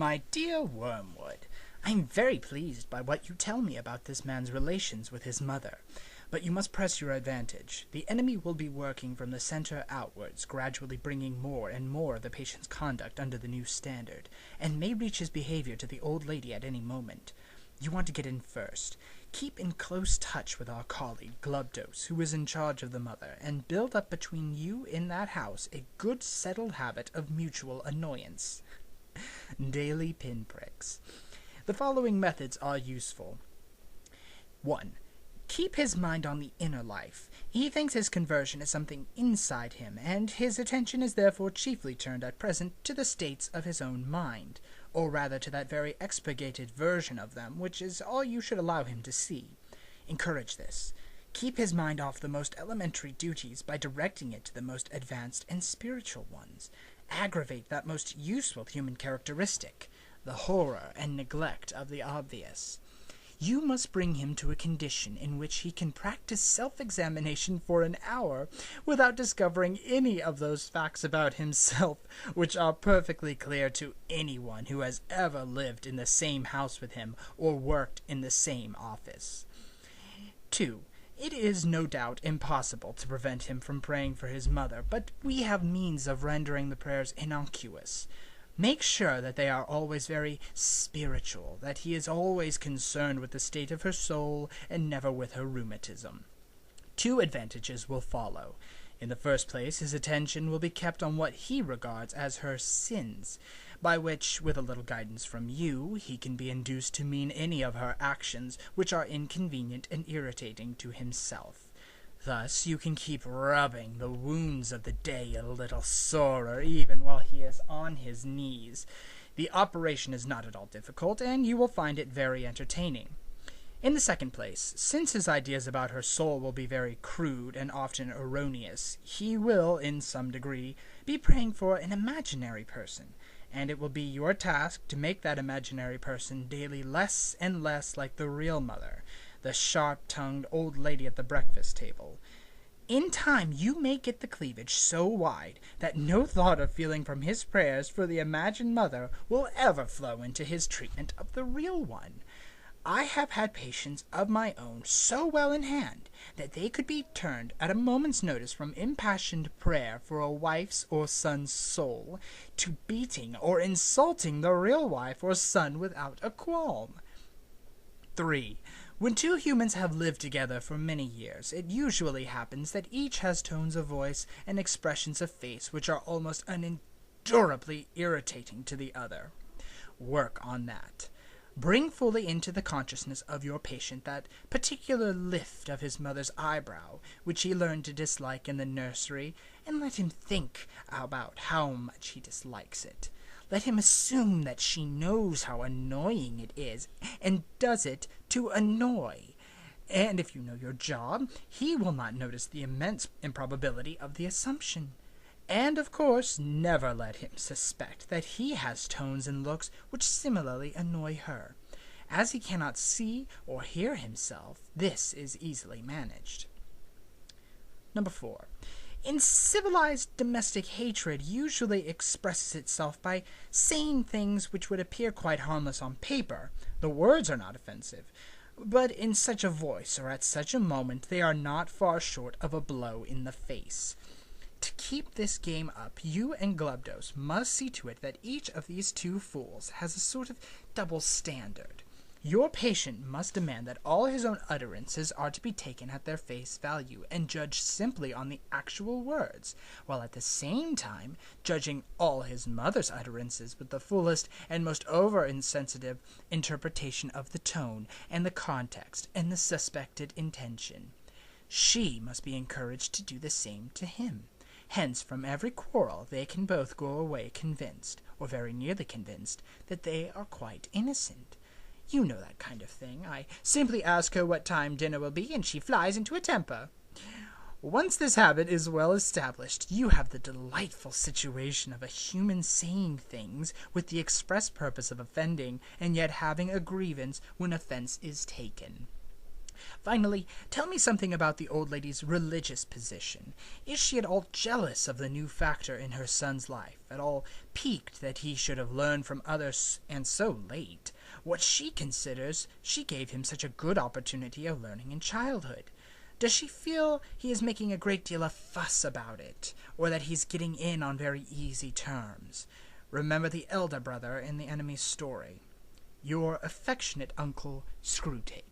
My dear Wormwood, I am very pleased by what you tell me about this man's relations with his mother. But you must press your advantage. The enemy will be working from the center outwards, gradually bringing more and more of the patient's conduct under the new standard, and may reach his behavior to the old lady at any moment. You want to get in first. Keep in close touch with our colleague, Glubdos, who is in charge of the mother, and build up between you in that house a good settled habit of mutual annoyance. Daily Pinpricks. The following methods are useful. 1. Keep his mind on the inner life. He thinks his conversion is something inside him, and his attention is therefore chiefly turned at present to the states of his own mind, or rather to that very expurgated version of them, which is all you should allow him to see. Encourage this. Keep his mind off the most elementary duties by directing it to the most advanced and spiritual ones. Aggravate that most useful human characteristic, the horror and neglect of the obvious. You must bring him to a condition in which he can practice self-examination for an hour without discovering any of those facts about himself which are perfectly clear to anyone who has ever lived in the same house with him or worked in the same office. 2. It is no doubt impossible to prevent him from praying for his mother, but we have means of rendering the prayers innocuous. Make sure that they are always very spiritual, that he is always concerned with the state of her soul and never with her rheumatism. 2 advantages will follow. In the first place, his attention will be kept on what he regards as her sins, by which, with a little guidance from you, he can be induced to mean any of her actions which are inconvenient and irritating to himself. Thus you can keep rubbing the wounds of the day a little sorer even while he is on his knees. The operation is not at all difficult, and you will find it very entertaining. In the second place, since his ideas about her soul will be very crude and often erroneous, he will, in some degree, be praying for an imaginary person, and it will be your task to make that imaginary person daily less and less like the real mother, the sharp-tongued old lady at the breakfast table. In time you may get the cleavage so wide that no thought of feeling from his prayers for the imagined mother will ever flow into his treatment of the real one. I have had patients of my own so well in hand that they could be turned at a moment's notice from impassioned prayer for a wife's or son's soul to beating or insulting the real wife or son without a qualm. 3. When 2 humans have lived together for many years, it usually happens that each has tones of voice and expressions of face which are almost unendurably irritating to the other. Work on that. Bring fully into the consciousness of your patient that particular lift of his mother's eyebrow, which he learned to dislike in the nursery, and let him think about how much he dislikes it. Let him assume that she knows how annoying it is, and does it to annoy. And if you know your job, he will not notice the immense improbability of the assumption. And, of course, never let him suspect that he has tones and looks which similarly annoy her. As he cannot see or hear himself, this is easily managed. 4. In civilized domestic hatred usually expresses itself by saying things which would appear quite harmless on paper. The words are not offensive, but in such a voice or at such a moment they are not far short of a blow in the face. To keep this game up, you and Glubdos must see to it that each of these 2 fools has a sort of double standard. Your patient must demand that all his own utterances are to be taken at their face value and judged simply on the actual words, while at the same time judging all his mother's utterances with the fullest and most over-insensitive interpretation of the tone and the context and the suspected intention. She must be encouraged to do the same to him. Hence, from every quarrel they can both go away convinced, or very nearly convinced, that they are quite innocent. You know that kind of thing. I simply ask her what time dinner will be, and she flies into a temper. Once this habit is well established, you have the delightful situation of a human saying things with the express purpose of offending, and yet having a grievance when offense is taken. Finally, tell me something about the old lady's religious position. Is she at all jealous of the new factor in her son's life, at all piqued that he should have learned from others and so late what she considers she gave him such a good opportunity of learning in childhood? Does she feel he is making a great deal of fuss about it, or that he's getting in on very easy terms? Remember the elder brother in the enemy's story. Your affectionate uncle, Screwtape.